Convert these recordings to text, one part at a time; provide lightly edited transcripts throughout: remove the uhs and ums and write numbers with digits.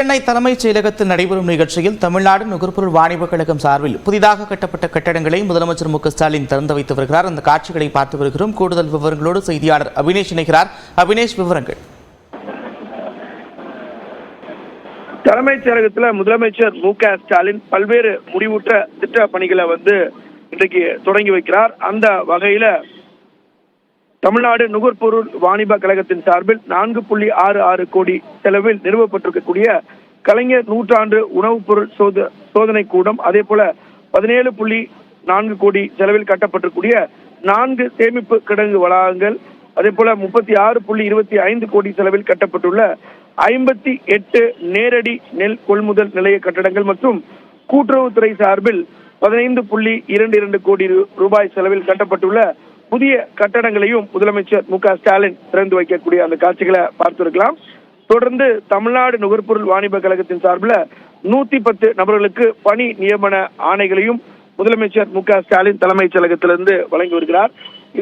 சென்னை தலைமைச் செயலகத்தில் நடைபெறும் நிகழ்ச்சியில் தமிழ்நாடு நுகர்பொருள் வாணிபக் கழகம் சார்பில் புதிதாக கட்டப்பட்ட கட்டடங்களை முதலமைச்சர் மு.க.ஸ்டாலின் திறந்து வைத்து வருகிறார். அந்த காட்சிகளை பார்த்து வருகிறோம். கூடுதல் விவரங்களோடு செய்தியாளர் அபினேஷ் இணைகிறார். அபினேஷ், விவரங்கள். தலைமைச் செயலகத்தில் முதலமைச்சர் மு.க.ஸ்டாலின் பல்வேறு முடிவுற்ற திட்ட பணிகளை இன்றைக்கு தொடங்கி வைக்கிறார். அந்த வகையில தமிழ்நாடு நுகர்பொருள் வாணிப கழகத்தின் சார்பில் 4.66 கோடி செலவில் நிறுவப்பட்டிருக்கக்கூடிய கலைஞர் நூற்றாண்டு உணவுப் பொருள் சோதனை கூடம், அதே போல 17.4 கோடி செலவில் கட்டப்பட்டிருக்கூடிய 4 சேமிப்பு கிடங்கு வளாகங்கள், அதே போல 36.25 கோடி செலவில் கட்டப்பட்டுள்ள 58 நேரடி நெல் கொள்முதல் நிலைய கட்டடங்கள் மற்றும் கூட்டுறவுத்துறை சார்பில் 15.22 கோடி ரூபாய் செலவில் கட்டப்பட்டுள்ள புதிய கட்டடங்களையும் முதலமைச்சர் மு.க.ஸ்டாலின் திறந்து வைக்கக்கூடிய அந்த காட்சிகளை பார்த்திருக்கலாம். தொடர்ந்து தமிழ்நாடு நுகர்பொருள் வாணிப கழகத்தின் சார்பில் 110 நபர்களுக்கு பணி நியமன ஆணைகளையும் முதலமைச்சர் மு.க.ஸ்டாலின் தலைமைச் செயலகத்திலிருந்து வழங்கி வருகிறார்.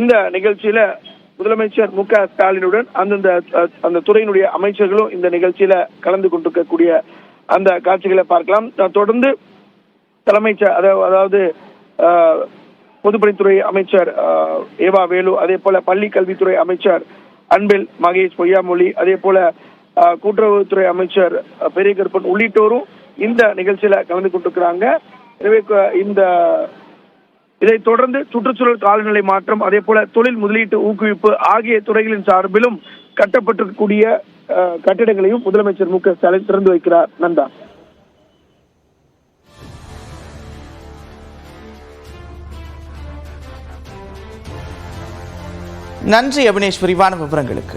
இந்த நிகழ்ச்சியில முதலமைச்சர் மு.க.ஸ்டாலினுடன் அந்த துறையினுடைய அமைச்சர்களும் இந்த நிகழ்ச்சியில கலந்து கொண்டிருக்கக்கூடிய அந்த காட்சிகளை பார்க்கலாம். தொடர்ந்து அதாவது பொதுப்பணித்துறை அமைச்சர் ஏவா வேலு, அதே போல பள்ளி கல்வித்துறை அமைச்சர் அன்பில் மகேஷ் பொய்யாமொழி, அதே போல கூட்டுறவுத்துறை அமைச்சர் பெரிய கருப்பன் உள்ளிட்டோரும் இந்த நிகழ்ச்சியில கலந்து கொண்டிருக்கிறாங்க. எனவே இதைத் தொடர்ந்து சுற்றுச்சூழல் காலநிலை மாற்றம், அதே போல தொழில் முதலீட்டு ஊக்குவிப்பு ஆகிய துறைகளின் சார்பிலும் கட்டப்பட்டிருக்கக்கூடிய கட்டிடங்களையும் முதலமைச்சர் மு.க.ஸ்டாலின் திறந்து வைக்கிறார். நந்தா. நன்றி அபினேஷ், விரிவான விவரங்களுக்கு.